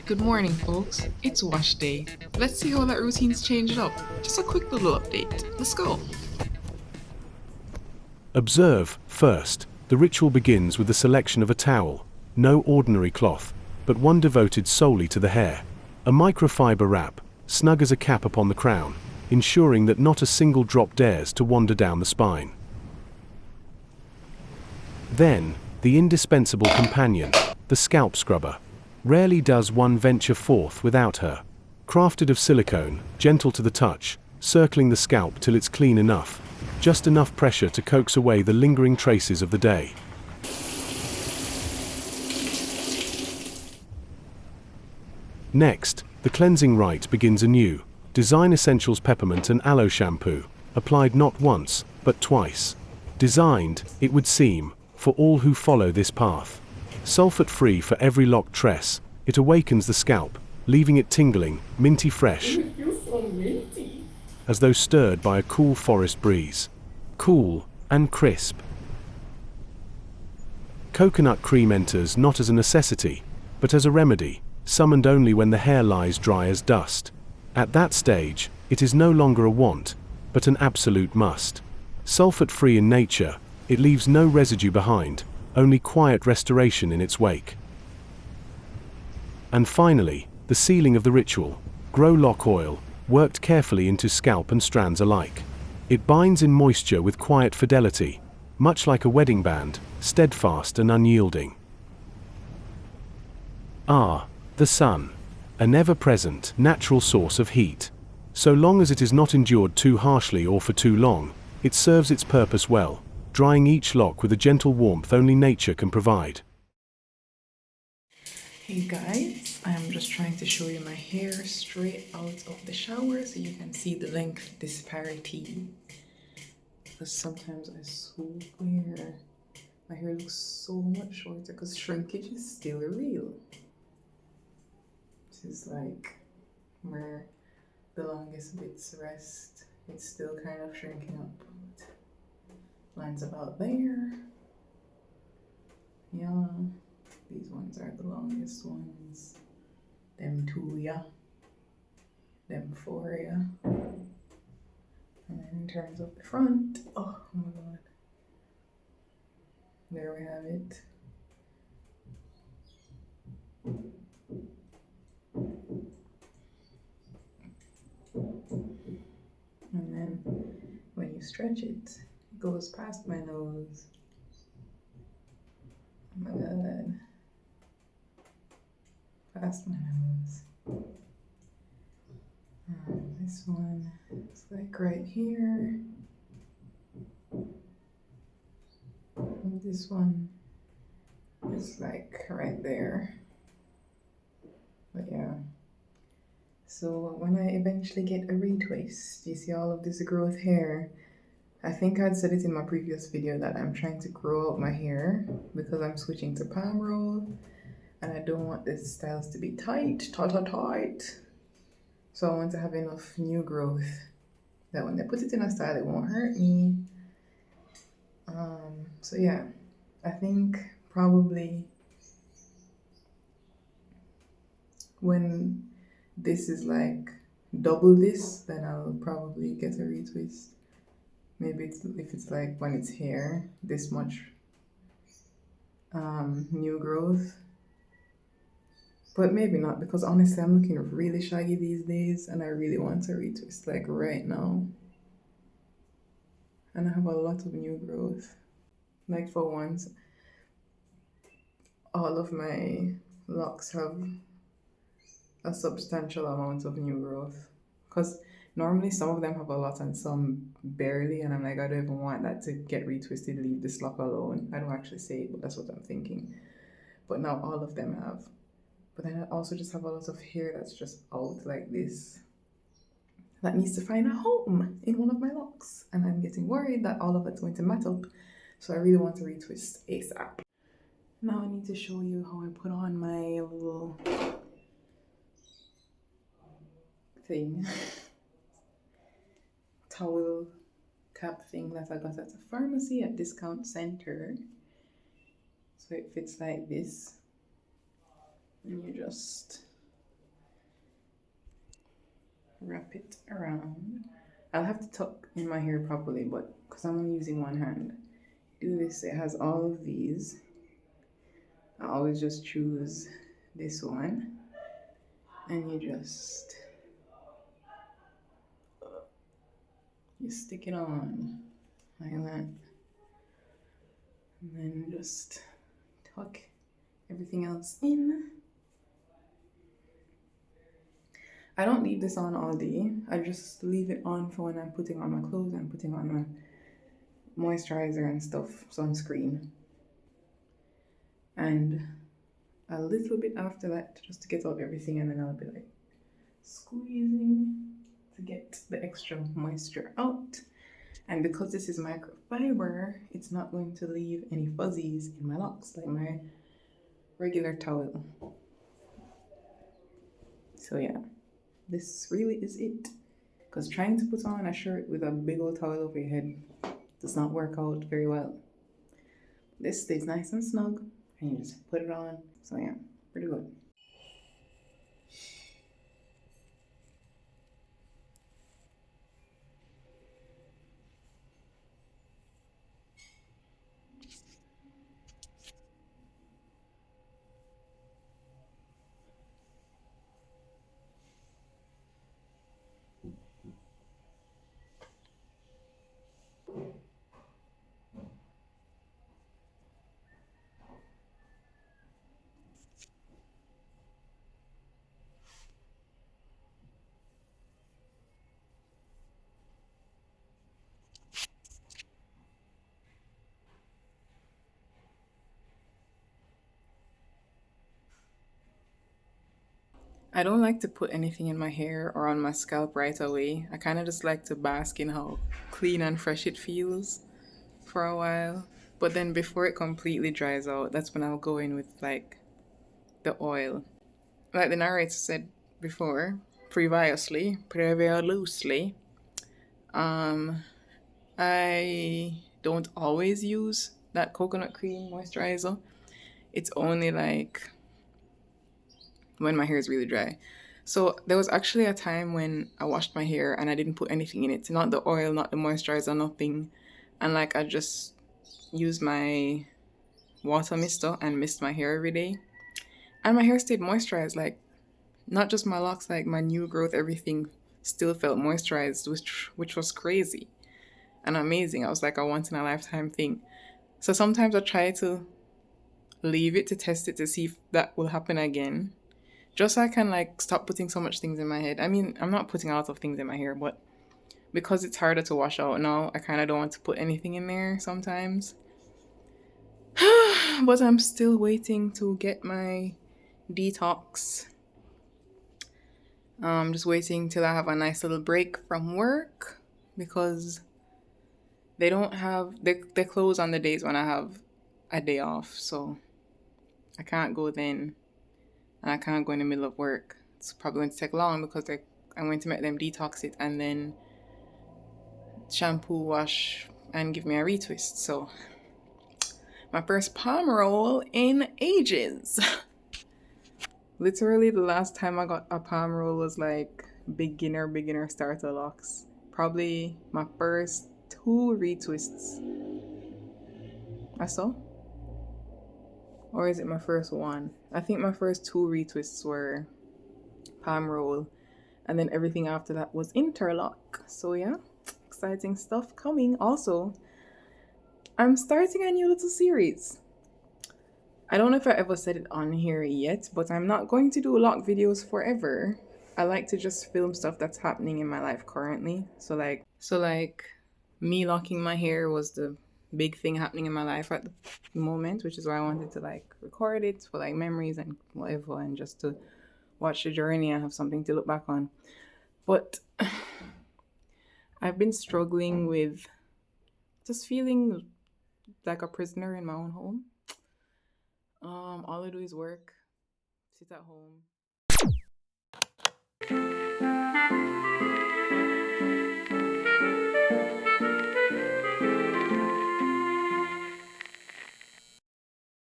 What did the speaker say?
Good morning, folks. It's wash day. Let's see how that routine's changed up. Just a quick little update. Let's go. Observe, first, the ritual begins with the selection of a towel, no ordinary cloth, but one devoted solely to the hair. A microfiber wrap, snug as a cap upon the crown, ensuring that not a single drop dares to wander down the spine. Then, the indispensable companion, the scalp scrubber. Rarely does one venture forth without her. Crafted of silicone, gentle to the touch, circling the scalp till it's clean enough. Just enough pressure to coax away the lingering traces of the day. Next, the cleansing rite begins anew. Design Essentials Peppermint and Aloe Shampoo, applied not once, but twice. Designed, it would seem, for all who follow this path. Sulfate-free for every locked tress, it awakens the scalp, leaving it tingling, minty fresh, as though stirred by a cool forest breeze. Cool and crisp. Coconut cream enters not as a necessity, but as a remedy, summoned only when the hair lies dry as dust. At that stage, it is no longer a want, but an absolute must. Sulfate-free in nature, it leaves no residue behind, only quiet restoration in its wake. And finally, the sealing of the ritual. Grow lock oil, worked carefully into scalp and strands alike. It binds in moisture with quiet fidelity, much like a wedding band, steadfast and unyielding. Ah, the sun. A never-present, natural source of heat. So long as it is not endured too harshly or for too long, it serves its purpose well, drying each lock with a gentle warmth only nature can provide. Hey guys, I'm just trying to show you my hair straight out of the shower so you can see the length disparity. Because sometimes I swear my hair looks so much shorter because shrinkage is still real. This is like where the longest bits rest. It's still kind of shrinking up. Lines about there. Yeah, these ones are the longest ones. Them two, yeah. Them four, yeah. And then in terms of the front, oh my god. There we have it. And then when you stretch it, it goes past my nose. Oh my god. Past my nose. This one is like right here. And this one is like right there. But yeah. So when I eventually get a retwist, you see all of this growth hair. I think I'd said it in my previous video that I'm trying to grow out my hair because I'm switching to palm roll and I don't want the styles to be tight. So I want to have enough new growth that when they put it in a style, it won't hurt me. So yeah, I think probably when this is like double this, then I'll probably get a retwist. Maybe if it's like when it's here, this much new growth. But maybe not, because honestly I'm looking really shaggy these days and I really want a retwist like right now. And I have a lot of new growth. Like for once, all of my locks have a substantial amount of new growth. Because normally some of them have a lot and some barely, and I'm like, I don't even want that to get retwisted, leave this lock alone. I don't actually say it, but that's what I'm thinking. But now all of them have. But then I also just have a lot of hair that's just out like this. That needs to find a home in one of my locks. And I'm getting worried that all of it's going to mat up. So I really want to retwist ASAP. Now I need to show you how I put on my little thing. Towel cap thing that I got at a pharmacy at Discount Center. So it fits like this. And you just wrap it around. I'll have to tuck in my hair properly, but because I'm only using one hand, do this. It has all of these. I always just choose this one, and you stick it on like that, and then just tuck everything else in. I don't leave this on all day. I just leave it on for when I'm putting on my clothes and putting on my moisturizer and stuff, sunscreen. And a little bit after that, just to get out everything, and then I'll be like squeezing to get the extra moisture out. And because this is microfiber, it's not going to leave any fuzzies in my locks like my regular towel. So yeah, this really is it. Because trying to put on a shirt with a big old towel over your head does not work out very well. This stays nice and snug, and you just put it on. So yeah, pretty good. I don't like to put anything in my hair or on my scalp right away. I kind of just like to bask in how clean and fresh it feels for a while. But then before it completely dries out, that's when I'll go in with like the oil. Like the narrator said before, previously, loosely, I don't always use that coconut cream moisturizer. It's only like when my hair is really dry. So there was actually a time when I washed my hair and I didn't put anything in it. Not the oil, not the moisturizer, nothing. And like I just used my water mister and mist my hair every day. And my hair stayed moisturized. Like not just my locks, like my new growth, everything still felt moisturized, which was crazy and amazing. I was like a once in a lifetime thing. So sometimes I try to leave it to test it to see if that will happen again. Just so I can like stop putting so much things in my head. I mean, I'm not putting a lot of things in my hair, but because it's harder to wash out now, I kind of don't want to put anything in there sometimes. But I'm still waiting to get my detox. I'm just waiting till I have a nice little break from work because they don't have they close on the days when I have a day off, so I can't go then, and I can't go in the middle of work. It's probably going to take long because I'm going to make them detox it and then shampoo, wash, and give me a retwist. So my first palm roll in ages. Literally the last time I got a palm roll was like beginner starter locks. Probably my first 2 retwists. I saw? Or is it my first one? I think my first 2 retwists were palm roll, and then everything after that was interlock. So yeah, exciting stuff coming. Also, I'm starting a new little series. I don't know if I ever said it on here yet, but I'm not going to do lock videos forever. I like to just film stuff that's happening in my life currently. So like me locking my hair was the big thing happening in my life at the moment, which is why I wanted to like record it for like memories and whatever, and just to watch the journey and have something to look back on. But I've been struggling with just feeling like a prisoner in my own home. All I do is work, sit at home.